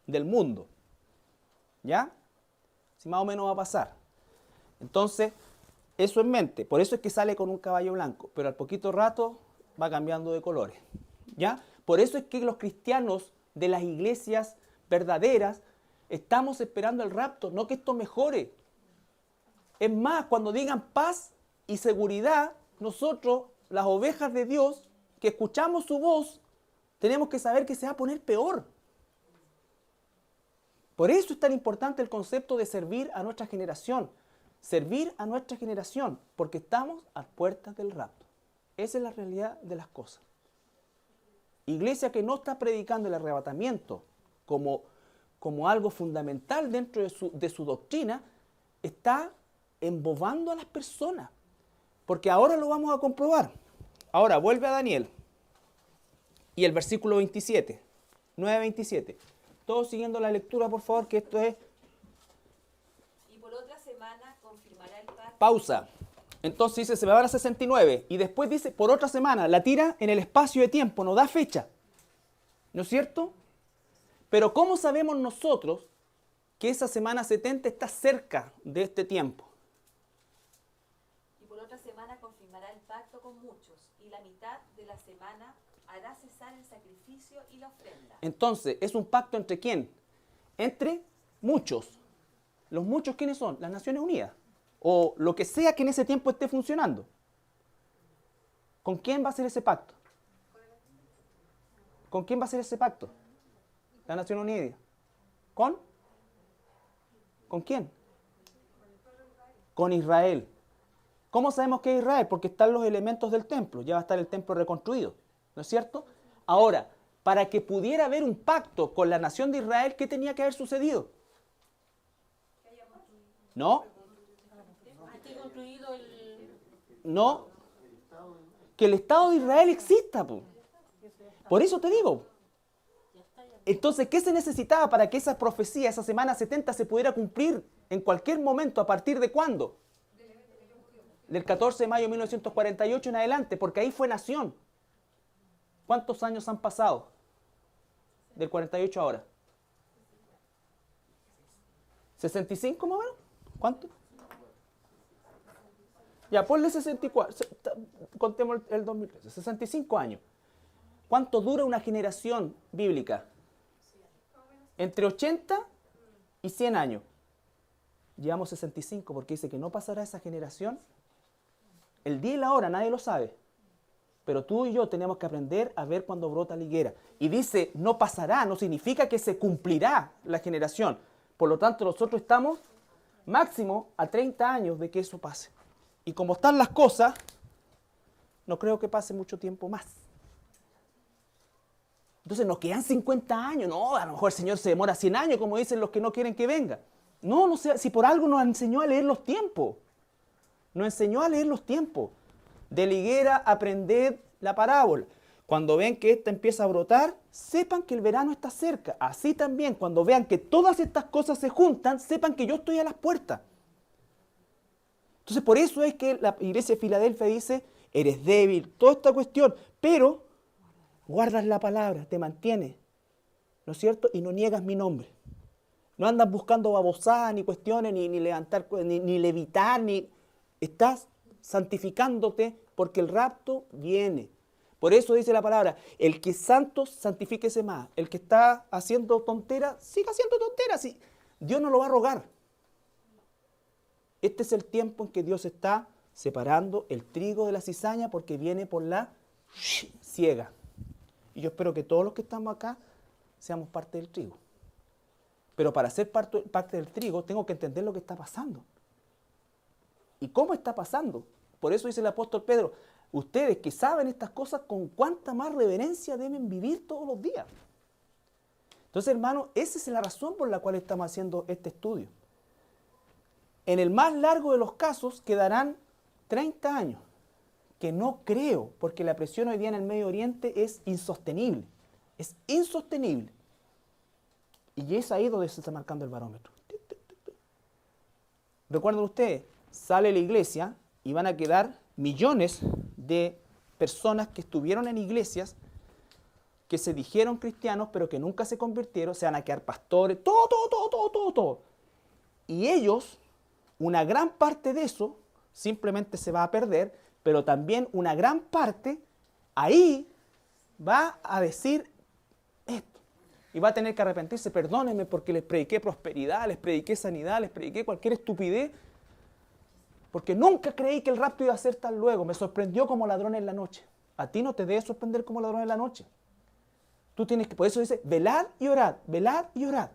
del mundo. ¿Ya? Si más o menos va a pasar. Entonces, eso en mente. Por eso es que sale con un caballo blanco. Pero al poquito rato va cambiando de colores. ¿Ya? Por eso es que los cristianos de las iglesias verdaderas estamos esperando el rapto, no que esto mejore. Es más, cuando digan paz y seguridad, nosotros, las ovejas de Dios, que escuchamos su voz, tenemos que saber que se va a poner peor. Por eso es tan importante el concepto de servir a nuestra generación. Servir a nuestra generación, porque estamos a puertas del rapto. Esa es la realidad de las cosas. Iglesia que no está predicando el arrebatamiento como algo fundamental dentro de su doctrina, está embobando a las personas. Porque ahora lo vamos a comprobar. Ahora, vuelve a Daniel. Y el versículo 27. 9:27. Todos siguiendo la lectura, por favor, que esto es... Y por otra semana confirmará el pacto. Pausa. Entonces dice, se va a dar a 69. Y después dice, por otra semana. La tira en el espacio de tiempo, no da fecha. ¿No es cierto? Pero ¿cómo sabemos nosotros que esa semana 70 está cerca de este tiempo? Y por otra semana confirmará el pacto con muchos, y la mitad de la semana hará cesar el sacrificio y la ofrenda. Entonces, ¿es un pacto entre quién? Entre muchos. ¿Los muchos quiénes son? Las Naciones Unidas. O lo que sea que en ese tiempo esté funcionando. ¿Con quién va a ser ese pacto? ¿Con quién va a ser ese pacto? La Nación Unida. ¿Con quién? Con Israel. ¿Cómo sabemos que es Israel? Porque están los elementos del templo. Ya va a estar el templo reconstruido. ¿No es cierto? Ahora, para que pudiera haber un pacto con la nación de Israel, ¿qué tenía que haber sucedido? ¿No? No. Que el Estado de Israel exista, po. Por eso te digo. Entonces, ¿qué se necesitaba para que esa profecía, esa semana 70, se pudiera cumplir en cualquier momento? ¿A partir de cuándo? Del 14 de mayo de 1948 en adelante, porque ahí fue nación. ¿Cuántos años han pasado? Del 48 ahora. ¿65 más o menos? ¿Cuánto? Ya, ponle 64. Contemos el 2013. 65 años. ¿Cuánto dura una generación bíblica? Entre 80 y 100 años. Llevamos 65 porque dice que no pasará esa generación. El día y la hora nadie lo sabe. Pero tú y yo tenemos que aprender a ver cuando brota la higuera. Y dice, no pasará, no significa que se cumplirá la generación. Por lo tanto, nosotros estamos máximo a 30 años de que eso pase. Y como están las cosas, no creo que pase mucho tiempo más. Entonces nos quedan 50 años. No, a lo mejor el Señor se demora 100 años, como dicen los que no quieren que venga. No, no sé, si por algo nos enseñó a leer los tiempos. Nos enseñó a leer los tiempos. De la higuera aprended la parábola. Cuando ven que esta empieza a brotar, sepan que el verano está cerca. Así también, cuando vean que todas estas cosas se juntan, sepan que yo estoy a las puertas. Entonces, por eso es que la iglesia de Filadelfia dice, eres débil, toda esta cuestión, pero guardas la palabra, te mantienes, ¿no es cierto? Y no niegas mi nombre. No andas buscando babosadas, ni cuestiones, ni levantar, ni levitar, ni... Estás santificándote porque el rapto viene. Por eso dice la palabra, el que es santo, santifíquese más. El que está haciendo tontera, siga haciendo tontera. Sí. Dios no lo va a rogar. Este es el tiempo en que Dios está separando el trigo de la cizaña porque viene por la siega. Y yo espero que todos los que estamos acá seamos parte del trigo. Pero para ser parte del trigo tengo que entender lo que está pasando. ¿Y cómo está pasando? Por eso dice el apóstol Pedro, ustedes que saben estas cosas, con cuánta más reverencia deben vivir todos los días. Entonces, hermano, esa es la razón por la cual estamos haciendo este estudio. En el más largo de los casos quedarán 30 años, que no creo, porque la presión hoy día en el Medio Oriente es insostenible. Es insostenible. Y es ahí donde se está marcando el barómetro. Recuerden ustedes, sale la iglesia y van a quedar millones de personas que estuvieron en iglesias, que se dijeron cristianos, pero que nunca se convirtieron, se van a quedar pastores, todo. Y ellos, una gran parte de eso, simplemente se va a perder, pero también una gran parte, ahí va a decir esto. Y va a tener que arrepentirse, perdónenme porque les prediqué prosperidad, les prediqué sanidad, les prediqué cualquier estupidez, porque nunca creí que el rapto iba a ser tan luego. Me sorprendió como ladrón en la noche. A ti no te debe sorprender como ladrón en la noche. Tú tienes que, por eso dice, velad y orad, velad y orad.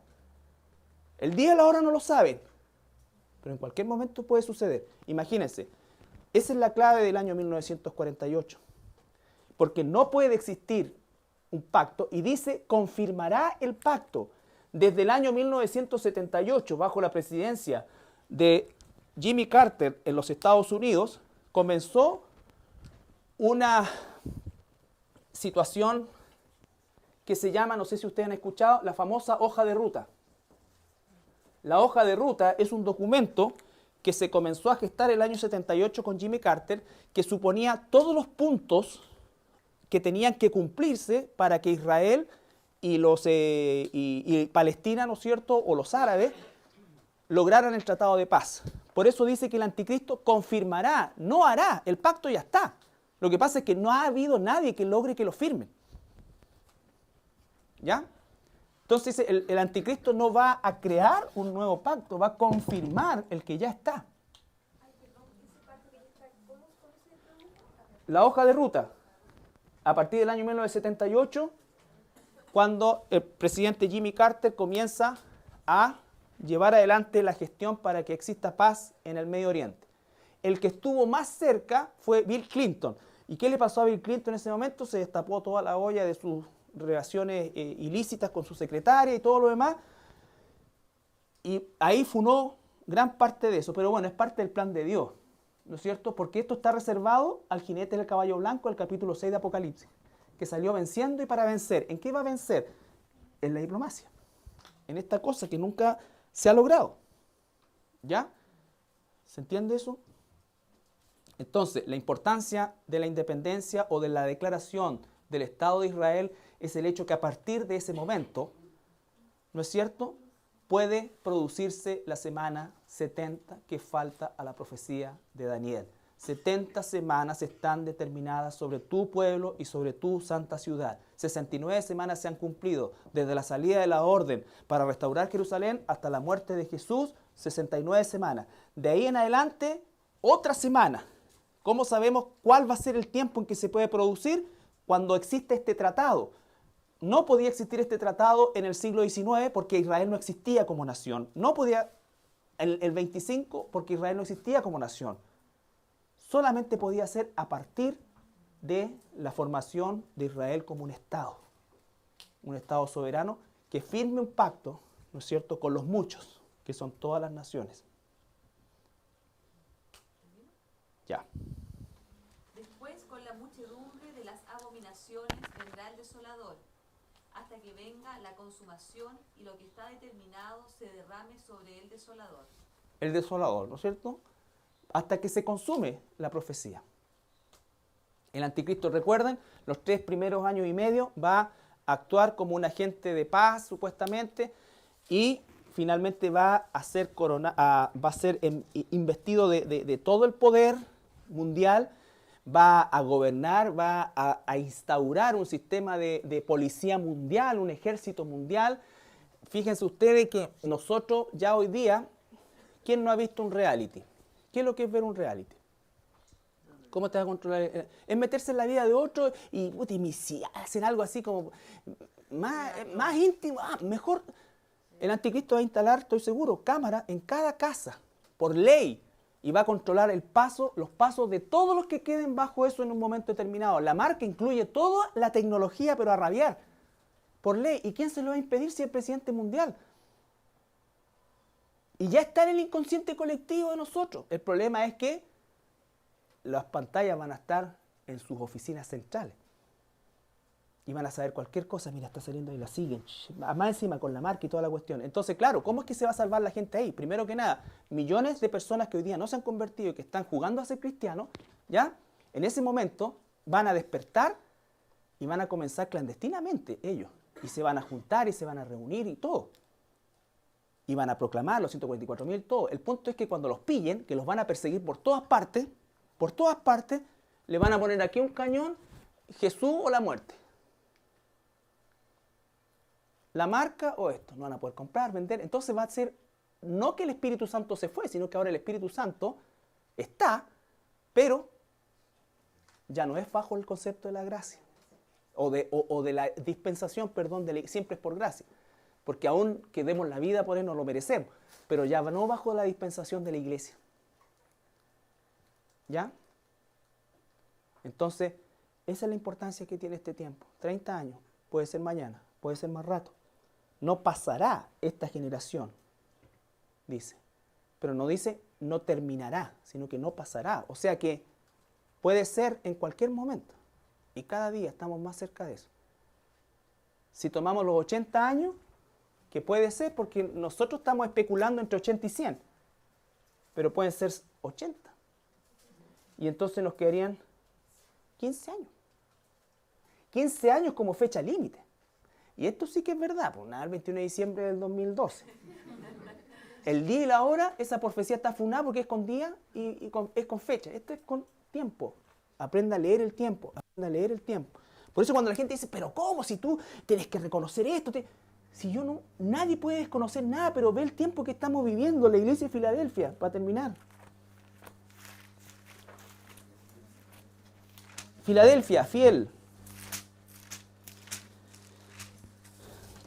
El día y la hora no lo saben, pero en cualquier momento puede suceder. Imagínense, esa es la clave del año 1948. Porque no puede existir un pacto, y dice, confirmará el pacto. Desde el año 1978, bajo la presidencia de Jimmy Carter en los Estados Unidos, comenzó una situación que se llama, no sé si ustedes han escuchado, la famosa hoja de ruta. La hoja de ruta es un documento que se comenzó a gestar el año 78 con Jimmy Carter, que suponía todos los puntos que tenían que cumplirse para que Israel y Palestina, ¿no es cierto?, o los árabes, lograran el tratado de paz. Por eso dice que el anticristo confirmará, no hará, el pacto ya está. Lo que pasa es que no ha habido nadie que logre que lo firmen. ¿Ya? Entonces el anticristo no va a crear un nuevo pacto, va a confirmar el que ya está. La hoja de ruta, a partir del año 1978, cuando el presidente Jimmy Carter comienza a llevar adelante la gestión para que exista paz en el Medio Oriente. El que estuvo más cerca fue Bill Clinton. ¿Y qué le pasó a Bill Clinton en ese momento? Se destapó toda la olla de sus relaciones ilícitas con su secretaria y todo lo demás. Y ahí funó gran parte de eso. Pero bueno, es parte del plan de Dios, ¿no es cierto? Porque esto está reservado al jinete del caballo blanco, el capítulo 6 de Apocalipsis, que salió venciendo y para vencer. ¿En qué va a vencer? En la diplomacia. En esta cosa que nunca se ha logrado. ¿Ya? ¿Se entiende eso? Entonces, la importancia de la independencia o de la declaración del Estado de Israel es el hecho que a partir de ese momento, ¿no es cierto?, puede producirse la semana 70 que falta a la profecía de Daniel. 70 semanas están determinadas sobre tu pueblo y sobre tu santa ciudad. 69 semanas se han cumplido desde la salida de la orden para restaurar Jerusalén hasta la muerte de Jesús, 69 semanas. De ahí en adelante, otra semana. ¿Cómo sabemos cuál va a ser el tiempo en que se puede producir? Cuando existe este tratado. No podía existir este tratado en el siglo XIX porque Israel no existía como nación. No podía el 25 porque Israel no existía como nación. Solamente podía ser a partir de la formación de Israel como un Estado soberano que firme un pacto, ¿no es cierto?, con los muchos, que son todas las naciones. Ya. Después, con la muchedumbre de las abominaciones vendrá el desolador, hasta que venga la consumación y lo que está determinado se derrame sobre el desolador. El desolador, ¿no es cierto?, hasta que se consume la profecía. El anticristo, recuerden, los 3 primeros años y medio va a actuar como un agente de paz, supuestamente, y finalmente va a ser, investido de todo el poder mundial, va a gobernar, va a instaurar un sistema de policía mundial, un ejército mundial. Fíjense ustedes que nosotros ya hoy día, ¿quién no ha visto un reality? ¿Qué es lo que es ver un reality? ¿Cómo te va a controlar? Es meterse en la vida de otro y hacen algo así como más íntimo, mejor. El anticristo va a instalar, estoy seguro, cámaras en cada casa, por ley, y va a controlar los pasos de todos los que queden bajo eso en un momento determinado. La marca incluye toda la tecnología, pero a rabiar, por ley. ¿Y quién se lo va a impedir si es el presidente mundial? Y ya está en el inconsciente colectivo de nosotros. El problema es que las pantallas van a estar en sus oficinas centrales. Y van a saber cualquier cosa. Mira, está saliendo ahí, la siguen. Más encima con la marca y toda la cuestión. Entonces, claro, ¿cómo es que se va a salvar la gente ahí? Primero que nada, millones de personas que hoy día no se han convertido y que están jugando a ser cristianos, ¿ya? En ese momento van a despertar y van a comenzar clandestinamente ellos. Y se van a juntar y se van a reunir y todo. Y van a proclamar los 144.000, todo. El punto es que cuando los pillen, que los van a perseguir por todas partes, le van a poner aquí un cañón, Jesús o la muerte. La marca o esto, no van a poder comprar, vender. Entonces va a ser, no que el Espíritu Santo se fue, sino que ahora el Espíritu Santo está, pero ya no es bajo el concepto de la gracia. O de la dispensación, perdón, siempre es por gracia. Porque aún que demos la vida por él no lo merecemos, pero ya no bajo la dispensación de la iglesia. ¿Ya? Entonces, esa es la importancia que tiene este tiempo. 30 años, puede ser mañana, puede ser más rato. No pasará esta generación, dice. Pero no dice no terminará, sino que no pasará. O sea que puede ser en cualquier momento. Y cada día estamos más cerca de eso. Si tomamos los 80 años, que puede ser porque nosotros estamos especulando entre 80 y 100, pero pueden ser 80. Y entonces nos quedarían 15 años. 15 años como fecha límite. Y esto sí que es verdad, pues nada, el 21 de diciembre del 2012. El día y la hora, esa profecía está funada porque es con día y es con fecha. Esto es con tiempo. Aprenda a leer el tiempo, aprenda a leer el tiempo. Por eso cuando la gente dice, pero ¿cómo? Si tú tienes que reconocer esto. Si yo no, nadie puede desconocer nada, pero ve el tiempo que estamos viviendo, la iglesia de Filadelfia, para terminar. Filadelfia, fiel.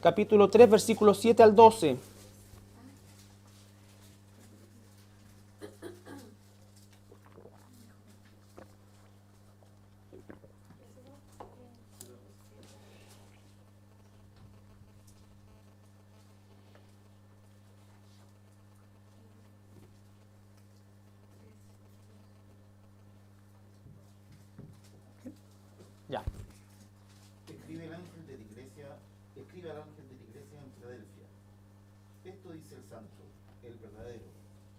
Capítulo 3, versículos 7 al 12. Ya. Escribe al ángel de la iglesia en Filadelfia. Esto dice el santo, el verdadero,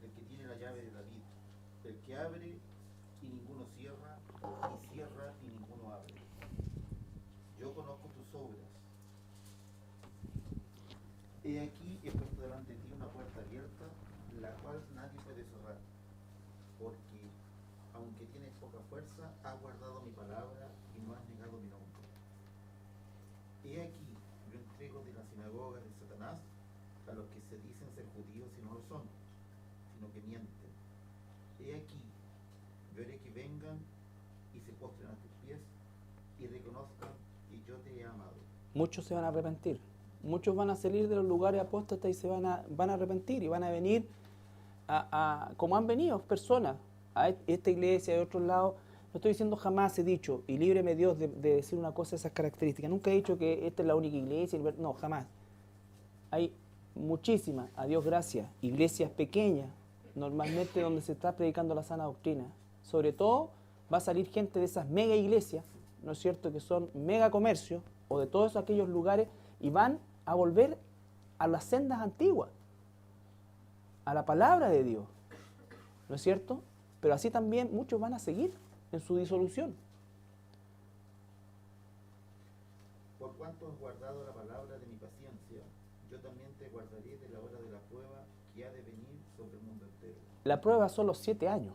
el que tiene la llave de David, el que abre y ninguno cierra, y cierra y ninguno abre. Yo conozco tus obras. He aquí he puesto delante de ti una puerta abierta, la cual nadie puede cerrar, porque aunque tienes poca fuerza, has guardado mi palabra y no has negado mi nombre. He aquí, yo entrego de la sinagoga de Satanás a los que se dicen ser judíos y no lo son, sino que mienten. He aquí, yo haré que vengan y se postren a tus pies y reconozcan que yo te he amado. Muchos se van a arrepentir. Muchos van a salir de los lugares apóstatas y se van a arrepentir y van a venir como han venido personas a esta iglesia, de otros lados. No estoy diciendo jamás he dicho, y líbreme Dios de decir una cosa de esas características. Nunca he dicho que esta es la única iglesia. No, jamás. Hay muchísimas, a Dios gracias, iglesias pequeñas, normalmente donde se está predicando la sana doctrina. Sobre todo va a salir gente de esas mega iglesias, ¿no es cierto?, que son mega comercios, o de todos aquellos lugares, y van a volver a las sendas antiguas, a la palabra de Dios, ¿no es cierto? Pero así también muchos van a seguir en su disolución. Por cuanto has guardado la palabra de mi paciencia, yo también te guardaré de la hora de la prueba que ha de venir sobre el mundo entero. La prueba son los 7 años,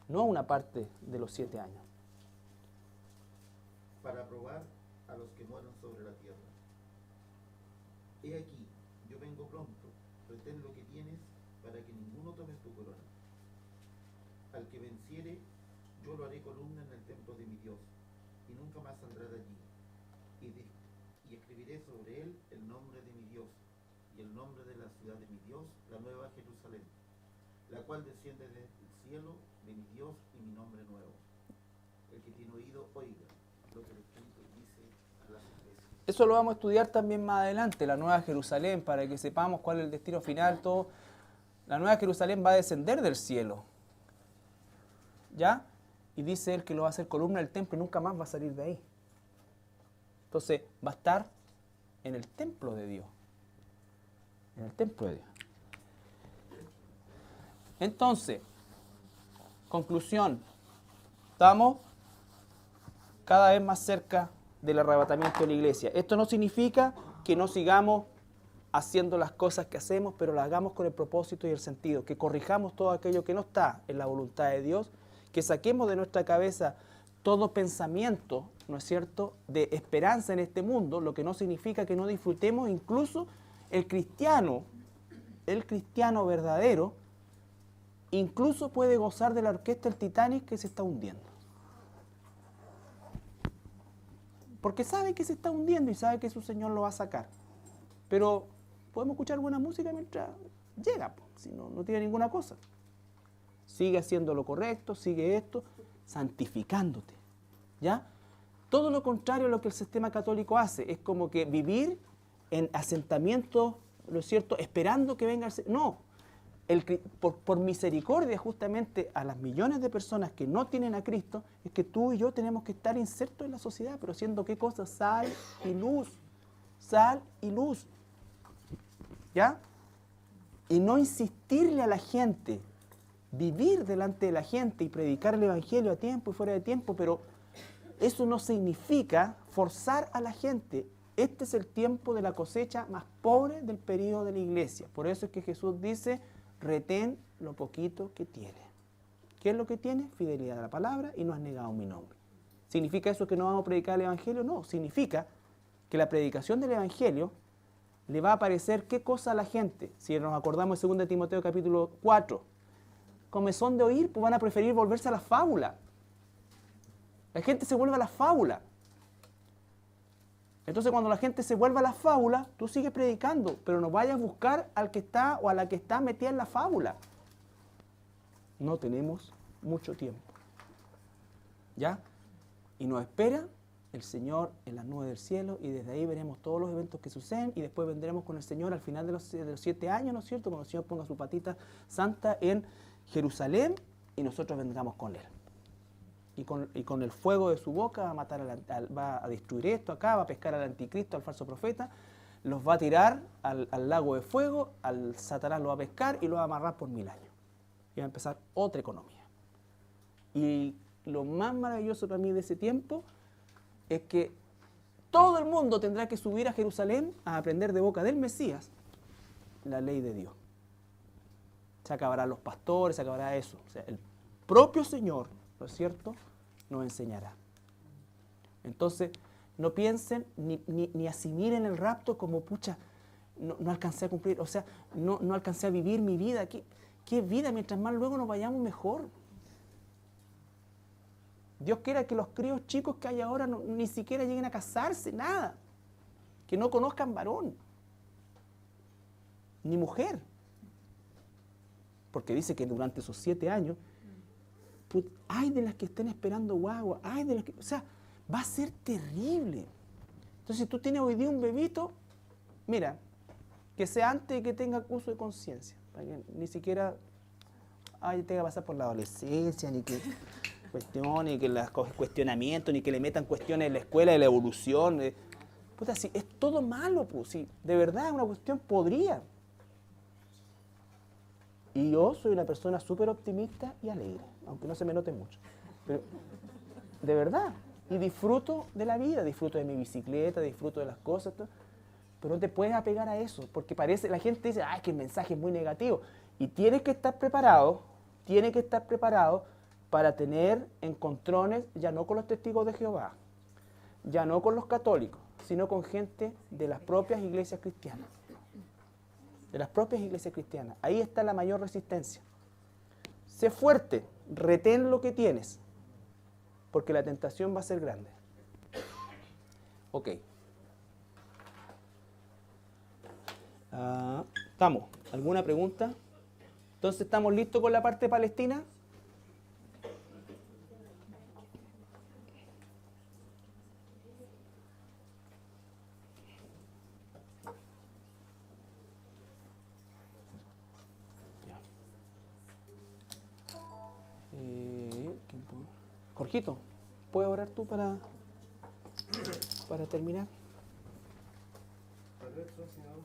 no una parte de los 7 años. Para probar a los que mueren sobre la tierra. He aquí, yo vengo pronto, retén lo que tienes para que ninguno tome tu corona. Al que venciere, yo lo haré columna en el templo de mi Dios, y nunca más saldrá de allí. Y escribiré sobre él el nombre de mi Dios, y el nombre de la ciudad de mi Dios, la nueva Jerusalén, la cual desciende del cielo de mi Dios y mi nombre nuevo. El que tiene oído, oiga lo que el Espíritu dice a las iglesias. Eso lo vamos a estudiar también más adelante, la Nueva Jerusalén, para que sepamos cuál es el destino final, todo. La Nueva Jerusalén va a descender del cielo, ¿ya? Y dice él que lo va a hacer columna del templo y nunca más va a salir de ahí. Entonces, va a estar en el templo de Dios. En el templo de Dios. Entonces, conclusión, estamos cada vez más cerca del arrebatamiento de la iglesia. Esto no significa que no sigamos haciendo las cosas que hacemos, pero las hagamos con el propósito y el sentido, que corrijamos todo aquello que no está en la voluntad de Dios, que saquemos de nuestra cabeza todo pensamiento, ¿no es cierto?, de esperanza en este mundo, lo que no significa que no disfrutemos. Incluso el cristiano verdadero, incluso puede gozar de la orquesta del Titanic que se está hundiendo. Porque sabe que se está hundiendo y sabe que su Señor lo va a sacar. Pero podemos escuchar buena música mientras llega, si no tiene ninguna cosa. Sigue haciendo lo correcto, sigue esto, santificándote, ¿ya? Todo lo contrario a lo que el sistema católico hace, es como que vivir en asentamiento, ¿no es cierto?, esperando que venga el Señor. No, por misericordia justamente a las millones de personas que no tienen a Cristo, es que tú y yo tenemos que estar insertos en la sociedad, pero haciendo ¿qué cosa? Sal y luz, ¿ya? Y no insistirle a la gente, vivir delante de la gente y predicar el Evangelio a tiempo y fuera de tiempo, pero eso no significa forzar a la gente Este es el tiempo de la cosecha más pobre del periodo de la iglesia. Por eso es que Jesús dice, retén lo poquito que tienes. ¿Qué es lo que tienes? Fidelidad a la palabra y no has negado mi nombre. ¿Significa eso que no vamos a predicar el Evangelio? No, significa que la predicación del Evangelio le va a parecer qué cosa a la gente. Si nos acordamos de 2 Timoteo capítulo 4, comezón de oír, pues van a preferir volverse a la fábula. La gente se vuelve a la fábula. Entonces cuando la gente se vuelve a la fábula, tú sigues predicando, pero no vayas a buscar al que está o a la que está metida en la fábula. No tenemos mucho tiempo. ¿Ya? Y nos espera el Señor en las nubes del cielo y desde ahí veremos todos los eventos que suceden y después vendremos con el Señor al final de los 7 años, ¿no es cierto? Cuando el Señor ponga su patita santa en Jerusalén y nosotros vendremos con Él. Y con el fuego de su boca va a matar, va a destruir esto acá, va a pescar al anticristo, al falso profeta, los va a tirar al lago de fuego, al Satanás lo va a pescar y lo va a amarrar por 1000 años. Y va a empezar otra economía. Y lo más maravilloso para mí de ese tiempo es que todo el mundo tendrá que subir a Jerusalén a aprender de boca del Mesías la ley de Dios. Se acabarán los pastores, se acabará eso. O sea, el propio Señor, ¿no es cierto?, nos enseñará. Entonces, no piensen ni asimilen el rapto como, pucha, no alcancé a cumplir, o sea, no alcancé a vivir mi vida. ¿Qué vida? Mientras más luego nos vayamos mejor. Dios quiera que los críos chicos que hay ahora ni siquiera lleguen a casarse, nada. Que no conozcan varón, ni mujer. Porque dice que durante esos 7 años, hay de las que estén esperando guagua, hay de las que, o sea, va a ser terrible. Entonces, si tú tienes hoy día un bebito, mira, que sea antes de que tenga uso de conciencia, para que ni siquiera tenga que pasar por la adolescencia, ni que cuestiones, ni que los cuestionamientos, ni que le metan cuestiones en la escuela de la evolución. Puta, si es todo malo, pues, si de verdad es una cuestión podrida. Y yo soy una persona súper optimista y alegre, aunque no se me note mucho. Pero, de verdad. Y disfruto de la vida, disfruto de mi bicicleta, disfruto de las cosas. Todo. Pero no te puedes apegar a eso, porque la gente dice, que el mensaje es muy negativo. Y tienes que estar preparado para tener encontrones, ya no con los testigos de Jehová, ya no con los católicos, sino con gente de las propias iglesias cristianas. De las propias iglesias cristianas. Ahí está la mayor resistencia. Sé fuerte, retén lo que tienes, porque la tentación va a ser grande. Ok. ¿Estamos? ¿Alguna pregunta? Entonces, ¿estamos listos con la parte de Palestina? Jorgito, ¿puedes orar tú para terminar? Padre nuestro, Señor,